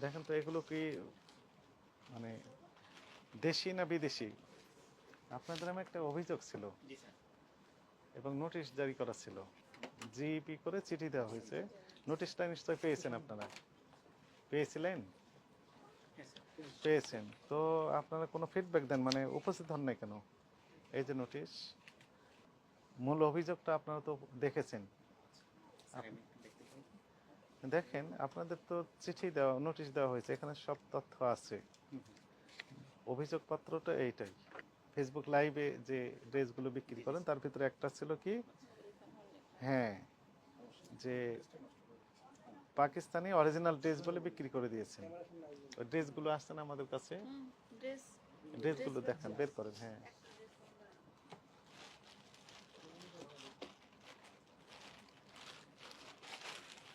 দেখেন তো এগুলো কি মানে দেশি না বিদেশি? আপনাদের নামে একটা অভিযোগ ছিল এবং নোটিশ জারি করা ছিল, জিইপি করে চিঠি দেওয়া হয়েছে। নোটিশটা নিশ্চয়ই পেয়েছেন আপনারা, পেয়েছিলেন? পেয়েছেন তো আপনারা কোনো ফিডব্যাক দেন, মানে উপস্থিত হন নাই কেন? এই যে নোটিশ, মূল অভিযোগটা আপনারা তো দেখেছেন। দেখেন আপনাদের তো চিঠি দেওয়া, নোটিশ দেওয়া হয়েছে, এখানে সব তথ্য আছে। অভিযোগপত্রটা এইটাই। ফেসবুক লাইভে যে ড্রেসগুলো বিক্রি করেন তার ভিতরে একটা ছিল কি, হ্যাঁ, যে পাকিস্তানি অরিজিনাল ড্রেস বলে বিক্রি করে দিয়েছেন। ওই ড্রেসগুলো আসছে না আমাদের কাছে, ড্রেসগুলো দেখান, বের করেন। হ্যাঁ,